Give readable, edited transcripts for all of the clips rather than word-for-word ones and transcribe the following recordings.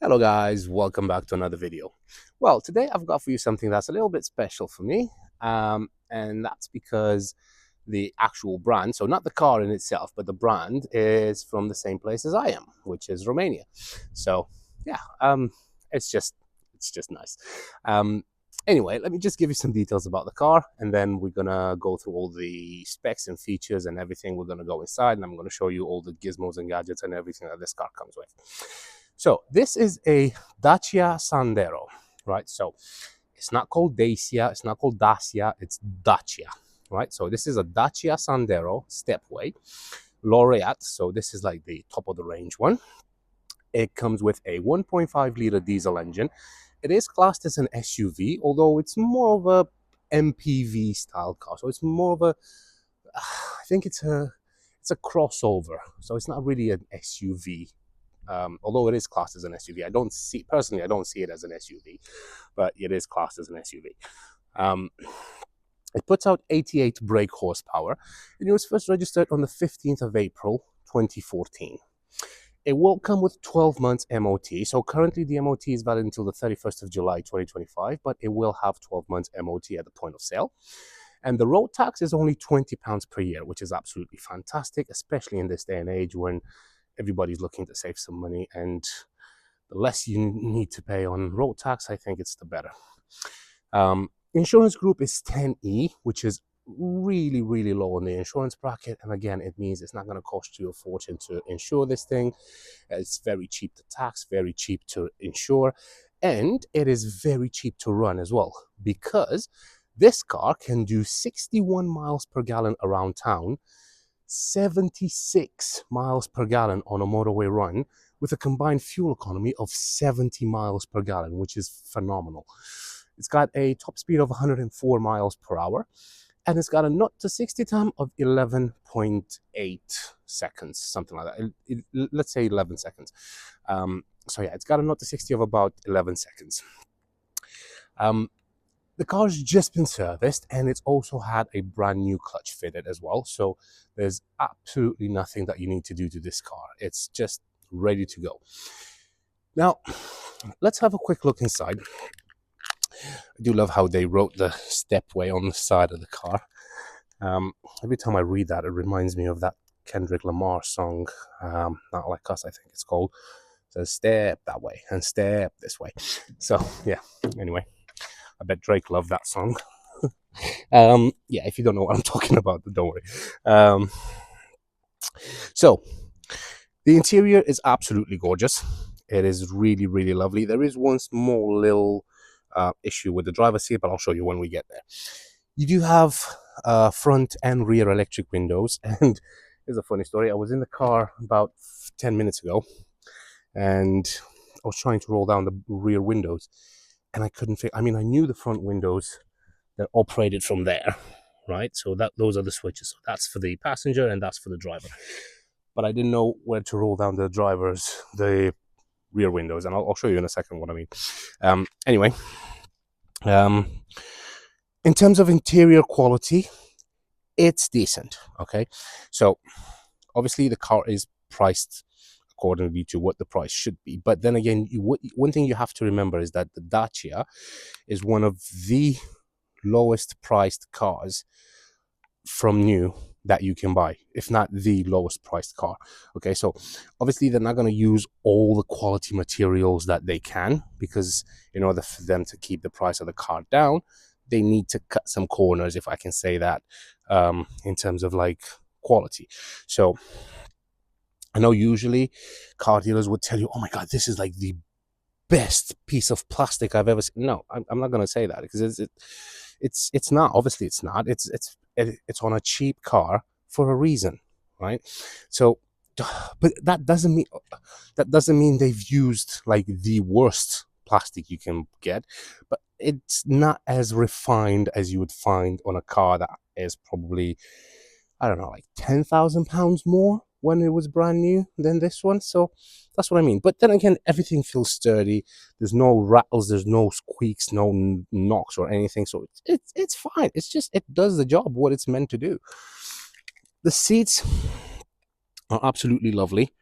Hello guys, welcome back to another video. Well, today I've got for you something that's a little bit special for me, and that's because the actual brand, so not the car in itself, but the brand is from the same place as I am, which is Romania. So yeah, it's just nice. Um, anyway, let me just give you some details about the car, and then we're gonna go through all the specs and features and everything. We're gonna go inside, and I'm gonna show you all the gizmos and gadgets and everything that this car comes with. So this is a Dacia Sandero, right? So it's not called Dacia, it's not called Dacia, it's Dacia, right? So this is a Dacia Sandero Stepway Laureate. So this is like the top of the range one. It comes with a 1.5 liter diesel engine. It is classed as an SUV, although it's more of a MPV style car. So it's more of a, I think it's a crossover. So it's not really an SUV. Although it is classed as an SUV, I don't see it as an SUV, but it is classed as an SUV. It puts out 88 brake horsepower, and it was first registered on the 15th of April 2014. It will come with 12 months MOT, so currently the MOT is valid until the 31st of July 2025, but it will have 12 months MOT at the point of sale. And the road tax is only £20 per year, which is absolutely fantastic, especially in this day and age when everybody's looking to save some money, and the less you need to pay on road tax, I think it's the better. Insurance group is 10E, which is really, really low on the insurance bracket. And again, it means it's not going to cost you a fortune to insure this thing. It's very cheap to tax, very cheap to insure, and it is very cheap to run as well, because this car can do 61 miles per gallon around town, 76 miles per gallon on a motorway run, with a combined fuel economy of 70 miles per gallon, which is phenomenal. It's got a top speed of 104 miles per hour, and it's got a 0 to 60 time of 11.8 seconds, something like that. Let's say 11 seconds. So yeah, it's got a 0 to 60 of about 11 seconds. The car's just been serviced, and it's also had a brand new clutch fitted as well. So there's absolutely nothing that you need to do to this car. It's just ready to go. Now, let's have a quick look inside. I do love how they wrote the Stepway on the side of the car. Every time I read that, it reminds me of that Kendrick Lamar song, Not Like Us, I think it's called. It says, step that way and step this way. So, yeah, anyway. I bet Drake loved that song. Yeah, if you don't know what I'm talking about, don't worry. So, the interior is absolutely gorgeous. It is really, really lovely. There is one small little issue with the driver's seat, but I'll show you when we get there. You do have front and rear electric windows, and here's a funny story. I was in the car about 10 minutes ago, and I was trying to roll down the rear windows, and I couldn't figure. I mean, I knew the front windows that operated from there, right? So those are the switches. So that's for the passenger and that's for the driver. But I didn't know where to roll down the rear windows, and I'll show you in a second what I mean. Anyway, in terms of interior quality, it's decent. Okay, so obviously the car is priced accordingly to what the price should be. But then again, one thing you have to remember is that the Dacia is one of the lowest priced cars from new that you can buy, if not the lowest priced car. Okay, so obviously they're not going to use all the quality materials that they can, because in order for them to keep the price of the car down, they need to cut some corners, if I can say that, in terms of like quality. So I know usually car dealers would tell you, oh my God, this is like the best piece of plastic I've ever seen. No, I'm not going to say that, because it's not. Obviously, it's not. It's on a cheap car for a reason, right? So, but that doesn't mean they've used like the worst plastic you can get, but it's not as refined as you would find on a car that is probably, I don't know, like £10,000 more when it was brand new than this one. So that's what I mean. But then again, everything feels sturdy. There's no rattles, there's no squeaks, no knocks or anything. So it's fine. It's just, it does the job what it's meant to do. The seats are absolutely lovely.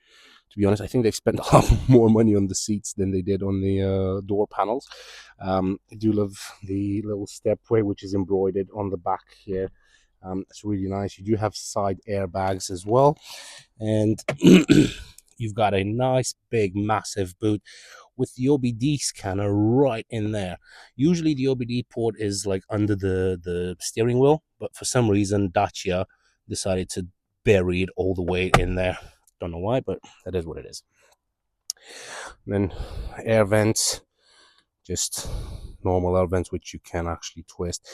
To be honest, I think they've spent a lot more money on the seats than they did on the door panels. I do love the little stepway, which is embroidered on the back here. It's really nice. You do have side airbags as well, and you've got a nice big massive boot with the OBD scanner right in there. Usually the OBD port is like under the steering wheel, but for some reason Dacia decided to bury it all the way in there. Don't know why, but that is what it is. And then air vents, just normal air vents, which you can actually twist.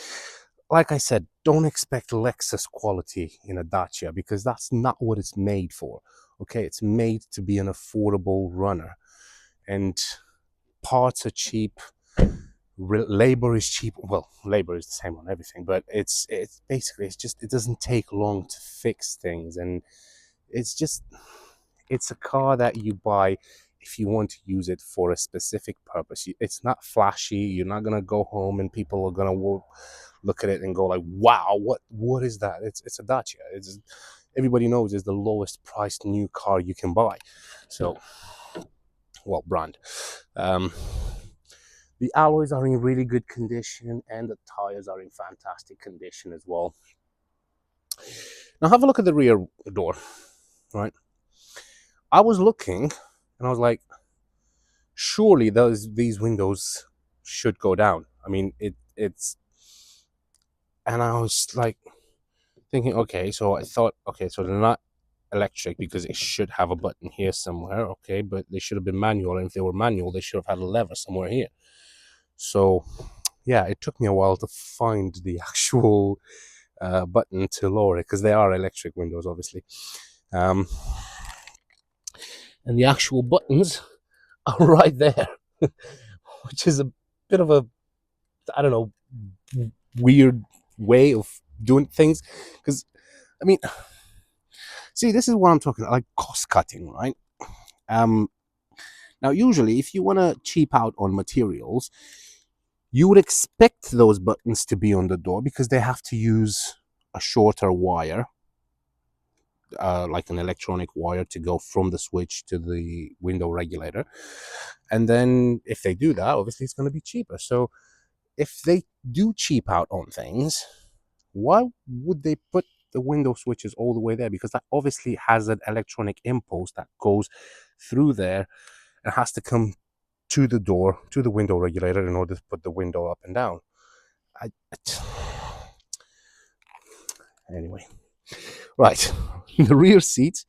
Like I said, don't expect Lexus quality in a Dacia, because that's not what it's made for. Okay, it's made to be an affordable runner, and parts are cheap, labor is cheap. Well, labor is the same on everything, but it's basically, it's just, it doesn't take long to fix things, and it's a car that you buy if you want to use it for a specific purpose. It's not flashy. You're not gonna go home and people are gonna look at it and go like, wow, what is that? It's a Dacia. Everybody knows it's the lowest priced new car you can buy. So, well, brand. The alloys are in really good condition, and the tires are in fantastic condition as well. Now have a look at the rear door, right? I was looking and I was like, surely these windows should go down. I mean, it's, and I was like thinking, okay, so I thought, okay, so they're not electric because it should have a button here somewhere, okay, but they should have been manual, and if they were manual, they should have had a lever somewhere here. So yeah, it took me a while to find the actual button to lower it, because they are electric windows, obviously. And the actual buttons are right there, which is a bit of a, I don't know, weird way of doing things. Because, I mean, see, this is what I'm talking about, like cost cutting, right? Now, usually, if you want to cheap out on materials, you would expect those buttons to be on the door, because they have to use a shorter wire, like an electronic wire, to go from the switch to the window regulator. And then if they do that, obviously it's going to be cheaper. So if they do cheap out on things, why would they put the window switches all the way there? Because that obviously has an electronic impulse that goes through there and has to come to the door, to the window regulator, in order to put the window up and down. Anyway, right. The rear seats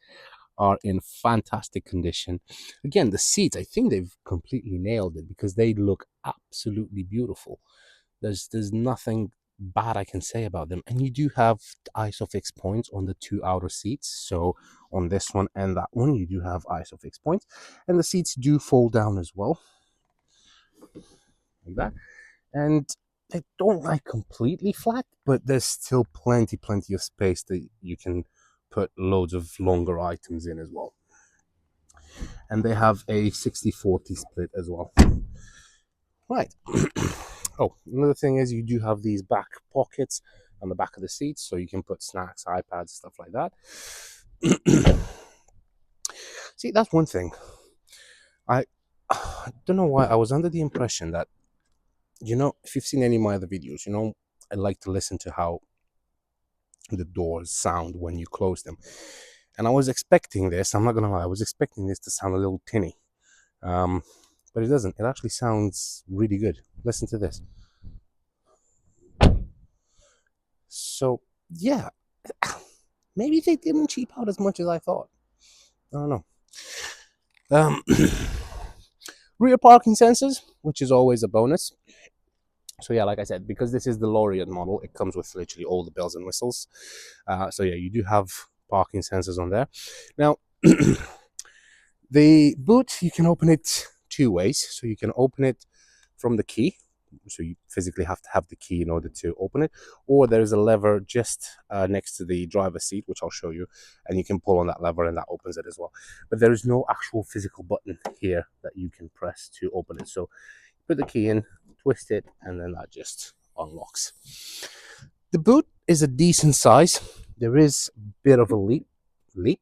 are in fantastic condition. Again, the seats, I think they've completely nailed it, because they look absolutely beautiful. There's nothing bad I can say about them. And you do have ISOFIX points on the two outer seats. So on this one and that one, you do have ISOFIX points. And the seats do fold down as well, like that. And they don't like completely flat, but there's still plenty of space that you can put loads of longer items in as well. And they have a 60-40 split as well. Right. Oh, another thing is, you do have these back pockets on the back of the seats, so you can put snacks, iPads, stuff like that. See, that's one thing. I don't know why I was under the impression that, you know, if you've seen any of my other videos, you know, I like to listen to how the doors sound when you close them. And I was expecting this, I'm not gonna lie, I was expecting this to sound a little tinny. But it doesn't. It actually sounds really good. Listen to this. So, yeah, maybe they didn't cheap out as much as I thought. I don't know. Rear parking sensors, which is always a bonus. So yeah, like I said, because this is the Laureate model, it comes with literally all the bells and whistles. So yeah, you do have parking sensors on there. Now, the boot, you can open it two ways. So you can open it from the key, so you physically have to have the key in order to open it, or there's a lever just next to the driver's seat, which I'll show you, and you can pull on that lever and that opens it as well. But there is no actual physical button here that you can press to open it. So put the key in, twist it, and then that just unlocks. The boot is a decent size. There is a bit of a leap.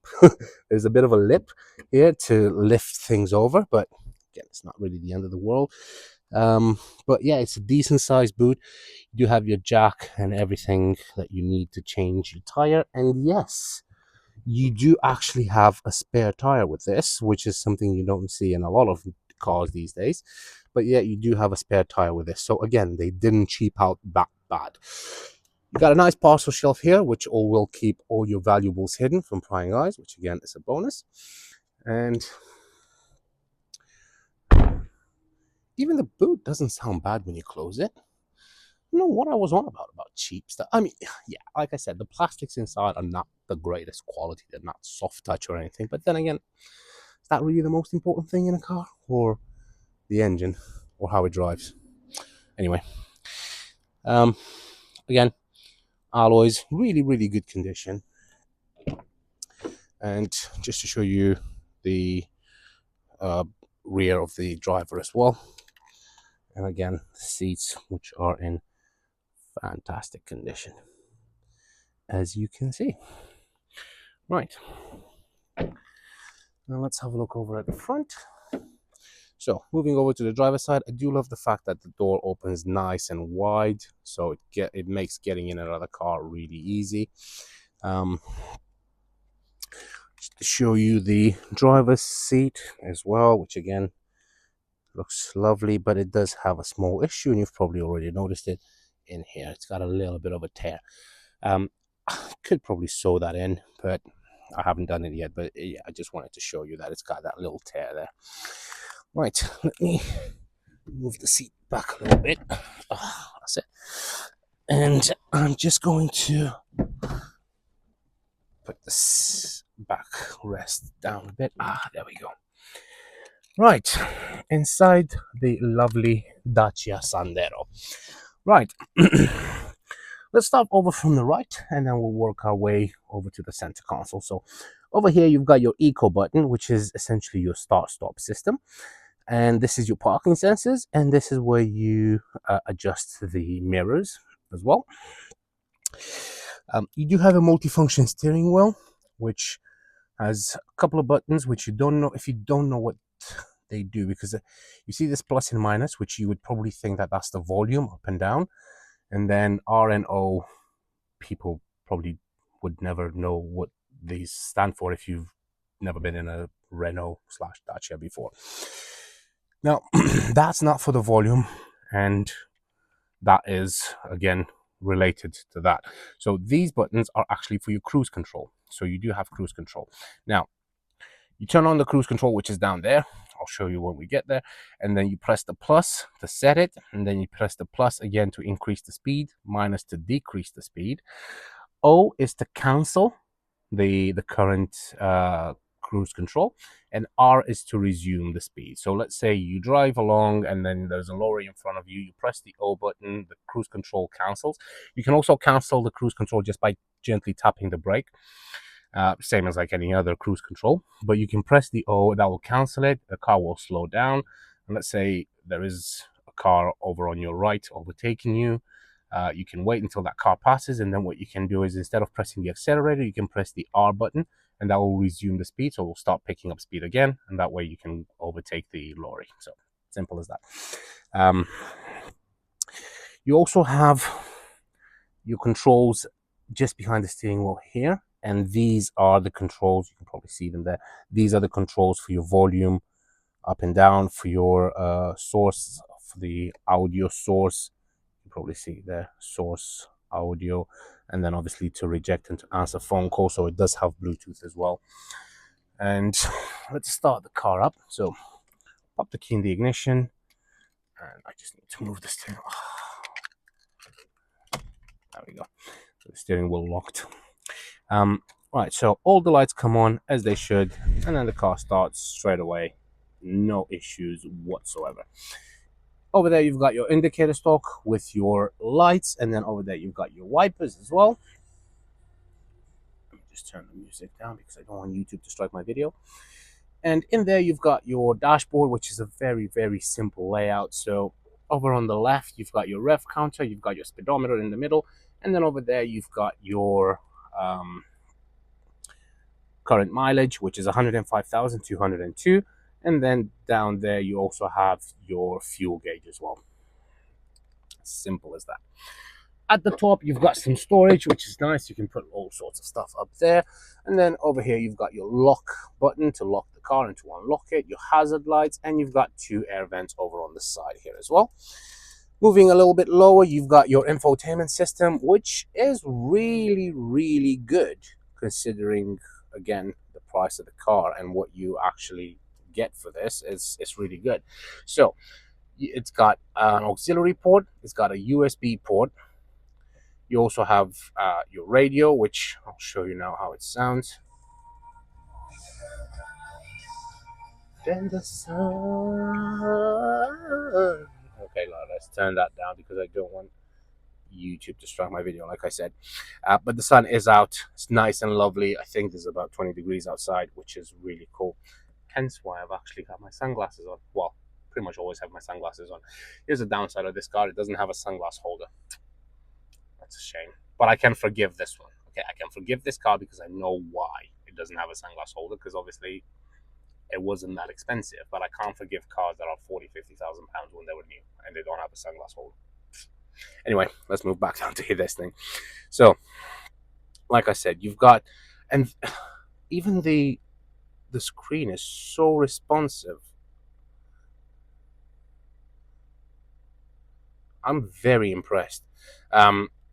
There's a bit of a lip here to lift things over, but again, it's not really the end of the world. But yeah, it's a decent sized boot. You do have your jack and everything that you need to change your tire. And yes, you do actually have a spare tire with this, which is something you don't see in a lot of cars these days. But yeah, you do have a spare tire with this. So again, they didn't cheap out that bad. You got a nice parcel shelf here, which all will keep all your valuables hidden from prying eyes, which again is a bonus. And even the boot doesn't sound bad when you close it. You know what I was on about cheap stuff. I mean, yeah, like I said, the plastics inside are not the greatest quality. They're not soft touch or anything. But then again, is that really the most important thing in a car, or the engine, or how it drives? Anyway, um, again, alloys, really, really good condition. And just to show you the rear of the driver as well. And again, the seats, which are in fantastic condition, as you can see. Right, now let's have a look over at the front. So moving over to the driver's side, I do love the fact that the door opens nice and wide, so it makes getting in and out of the car really easy. Just to show you the driver's seat as well, which again looks lovely, but it does have a small issue, and you've probably already noticed it in here. It's got a little bit of a tear. Could probably sew that in, but I haven't done it yet. But yeah, I just wanted to show you that it's got that little tear there. Right, let me move the seat back a little bit. Oh, that's it. And I'm just going to put this back rest down a bit. There we go. Right, inside the lovely Dacia Sandero. Right, let's start over from the right, and then we'll work our way over to the center console. So over here, you've got your eco button, which is essentially your start-stop system. And this is your parking sensors, and this is where you adjust the mirrors as well. You do have a multifunction steering wheel, which has a couple of buttons which you don't know if you don't know what they do, because you see this plus and minus, which you would probably think that that's the volume up and down, and then R and O, people probably would never know what these stand for if you've never been in a Renault / Dacia before. Now, that's not for the volume, and that is, again, related to that. So these buttons are actually for your cruise control. So you do have cruise control. Now, you turn on the cruise control, which is down there. I'll show you when we get there. And then you press the plus to set it. And then you press the plus again to increase the speed, minus to decrease the speed. O is to cancel the current cruise control, and R is to resume the speed. So let's say you drive along and then there's a lorry in front of you. You press the O button, the cruise control cancels. You can also cancel the cruise control just by gently tapping the brake. Same as like any other cruise control, but you can press the O, that will cancel it. The car will slow down, and let's say there is a car over on your right overtaking you. You can wait until that car passes, and then what you can do is, instead of pressing the accelerator, you can press the R button, and that will resume the speed. So we'll start picking up speed again, and that way you can overtake the lorry. So simple as that. You also have your controls just behind the steering wheel here, and these are the controls. You can probably see them there. These are the controls for your volume up and down, for your source, for the audio source. You probably see there, source audio, and then obviously to reject and to answer phone calls. So it does have Bluetooth as well. And let's start the car up. So pop the key in the ignition, and I just need to move the steering. There we go. So the steering wheel locked. Right, so all the lights come on as they should, and then the car starts straight away. No issues whatsoever. Over there, you've got your indicator stalk with your lights, and then over there, you've got your wipers as well. Let me just turn the music down because I don't want YouTube to strike my video. And in there, you've got your dashboard, which is a very, very simple layout. So over on the left, you've got your rev counter, you've got your speedometer in the middle, and then over there, you've got your current mileage, which is 105,202, and then down there you also have your fuel gauge as well. Simple as that. At the top, you've got some storage, which is nice. You can put all sorts of stuff up there. And then over here, you've got your lock button to lock the car and to unlock it, your hazard lights, and you've got 2 air vents over on the side here as well. Moving a little bit lower, you've got your infotainment system, which is really, really good, considering, again, the price of the car and what you actually get for this. It's really good. So it's got an auxiliary port, it's got a USB port. You also have your radio, which I'll show you now how it sounds. Then the sun. Okay, let's turn that down because I don't want YouTube to strike my video, like I said. But the sun is out. It's nice and lovely. I think there's about 20 degrees outside, which is really cool. Hence why I've actually got my sunglasses on. Well, pretty much always have my sunglasses on. Here's the downside of this car. It doesn't have a sunglass holder. That's a shame. But I can forgive this one. Okay, I can forgive this car because I know why it doesn't have a sunglass holder, because obviously it wasn't that expensive. But I can't forgive cars that are 40,000, 50,000 pounds when they were new and they don't have a sunglass holder. Anyway, let's move back down to this thing. So, like I said, you've got, and even the screen is so responsive. I'm very impressed.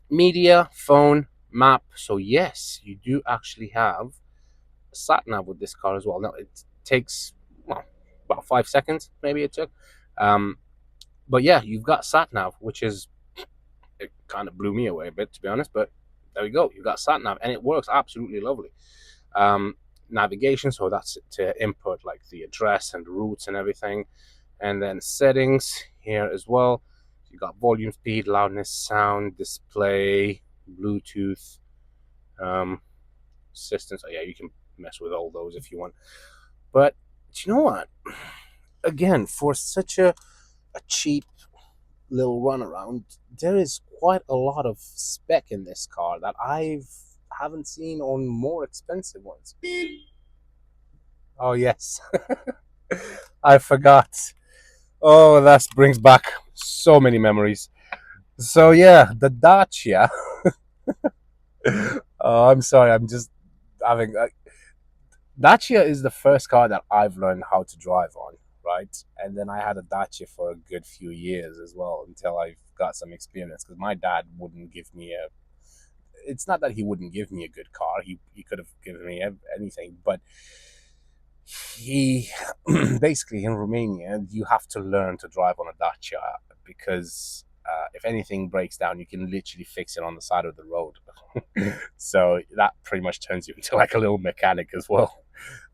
Media, phone, map. So yes, you do actually have a sat nav with this car as well. Now it takes, well, about 5 seconds, maybe it took. But yeah, you've got sat nav, which is, it kind of blew me away a bit, to be honest. But there we go, you've got sat nav, and it works absolutely lovely. Navigation, so that's to input like the address and routes and everything, and then settings here as well. You got volume, speed, loudness, sound, display, Bluetooth, assistant. So yeah, you can mess with all those if you want. But you know what? Again, for such a cheap little runaround, there is quite a lot of spec in this car that I haven't seen on more expensive ones. Oh yes, I forgot. Oh, that brings back so many memories. So yeah, the Dacia. Oh, I'm sorry, I'm just having. Dacia is the first car that I've learned how to drive on, right? And then I had a Dacia for a good few years as well until I got some experience, because my dad wouldn't give me a. It's not that he wouldn't give me a good car. He could have given me anything, but he basically, in Romania, you have to learn to drive on a Dacia, because if anything breaks down, you can literally fix it on the side of the road. So that pretty much turns you into like a little mechanic as well.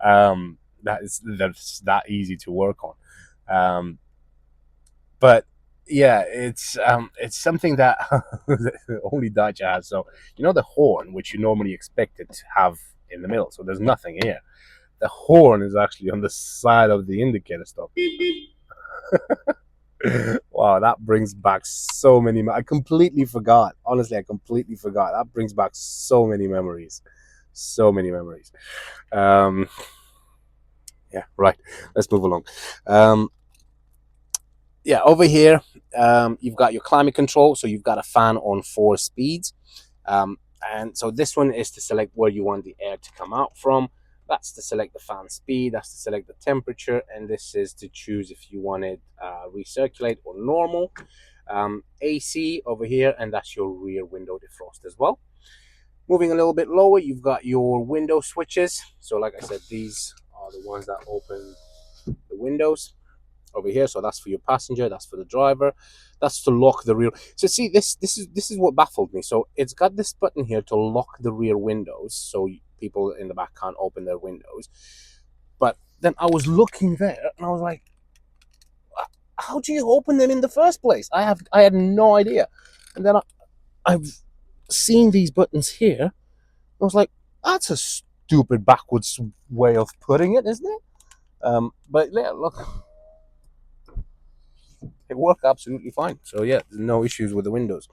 That's that easy to work on. But yeah, it's something that only Dacia has. So you know the horn, which you normally expect it to have in the middle. So there's nothing here. The horn is actually on the side of the indicator stop. Wow, that brings back so many. I completely forgot. Honestly, I completely forgot. That brings back so many memories. So many memories. Yeah, right. Let's move along. Yeah, over here, you've got your climate control. So you've got a fan on 4 speeds. And so this one is to select where you want the air to come out from. That's to select the fan speed, that's to select the temperature, and this is to choose if you want it recirculate or normal. AC over here, and that's your rear window defrost as well. Moving a little bit lower, you've got your window switches. So like I said, these are the ones that open the windows over here. So that's for your passenger, that's for the driver, that's to lock the rear. So see, this is what baffled me. So it's got this button here to lock the rear windows, so people in the back can't open their windows. But then I was looking there and I was like, how do you open them in the first place? I had no idea. And then I've seen these buttons here. I was like, that's a stupid backwards way of putting it, isn't it? But yeah, look, it worked absolutely fine. So yeah, no issues with the windows.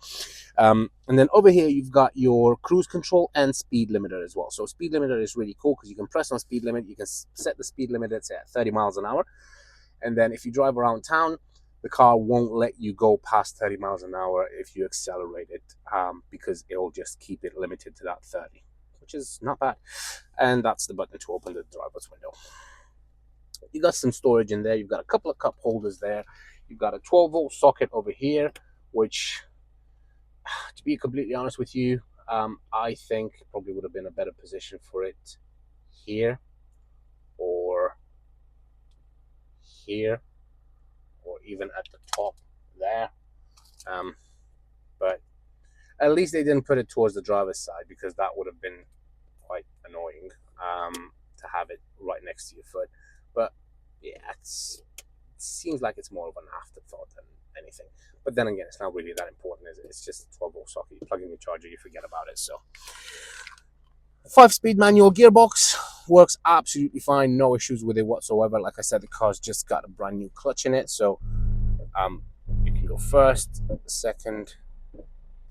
And then over here, you've got your cruise control and speed limiter as well. So speed limiter is really cool because you can press on speed limit. You can set the speed limit at 30 miles an hour. And then if you drive around town, the car won't let you go past 30 miles an hour if you accelerate it, because it'll just keep it limited to that 30, which is not bad. And that's the button to open the driver's window. You got some storage in there. You've got a couple of cup holders there. You've got a 12-volt socket over here, which, to be completely honest with you, I think probably would have been a better position for it here, or here, or even at the top there. But at least they didn't put it towards the driver's side, because that would have been quite annoying, to have it right next to your foot. But yeah, it seems like it's more of an afterthought than anything. But then again, it's not really that important, is it? It's just a 12-volt socket. You plug in your charger, you forget about it. So 5-speed manual gearbox, works absolutely fine. No issues with it whatsoever. Like I said, the car's just got a brand new clutch in it. So you can go first, second,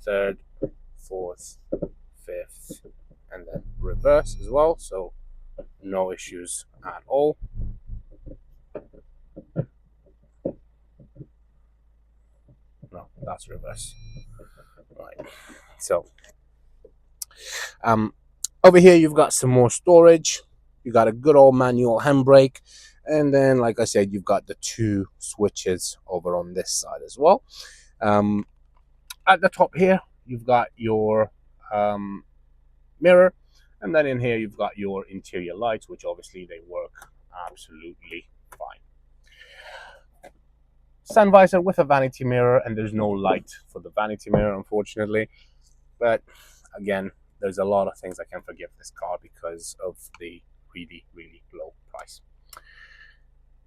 third, fourth, fifth, and then reverse as well. So no issues at all. No, that's reverse. Right. So over here you've got some more storage. You got a good old manual handbrake, and then, like I said, you've got the 2 switches over on this side as well. At the top here, you've got your mirror, and then in here you've got your interior lights, which obviously they work absolutely fine. Sun visor with a vanity mirror, and there's no light for the vanity mirror, unfortunately. But again, there's a lot of things I can forgive this car because of the really, really low price.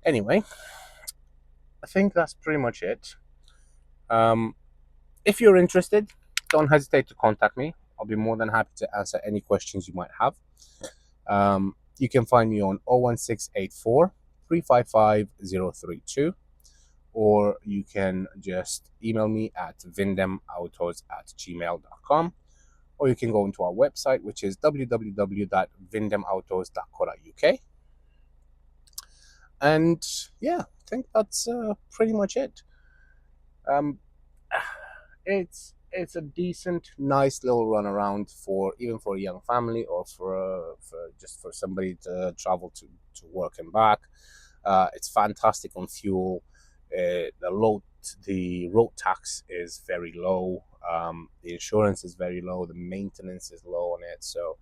Anyway, I think that's pretty much it. If you're interested, don't hesitate to contact me. I'll be more than happy to answer any questions you might have. You can find me on 01684 355 032, or you can just email me at vindemautos@gmail.com, or you can go into our website, which is www.vindemautos.co.uk. And yeah, I think that's pretty much it. It's a decent, nice little run around for even for a young family, or for just for somebody to travel to work and back. It's fantastic on fuel. The road tax is very low. The insurance is very low. The maintenance is low on it. So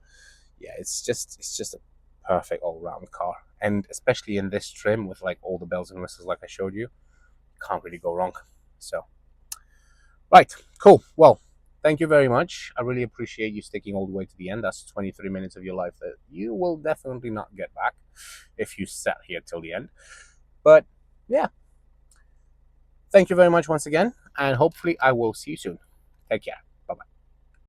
yeah, it's just a perfect all-round car, and especially in this trim with like all the bells and whistles like I showed you, can't really go wrong. So right, cool. Well, thank you very much. I really appreciate you sticking all the way to the end. That's 23 minutes of your life that you will definitely not get back if you sat here till the end. But yeah, thank you very much once again, and hopefully I will see you soon. Take care.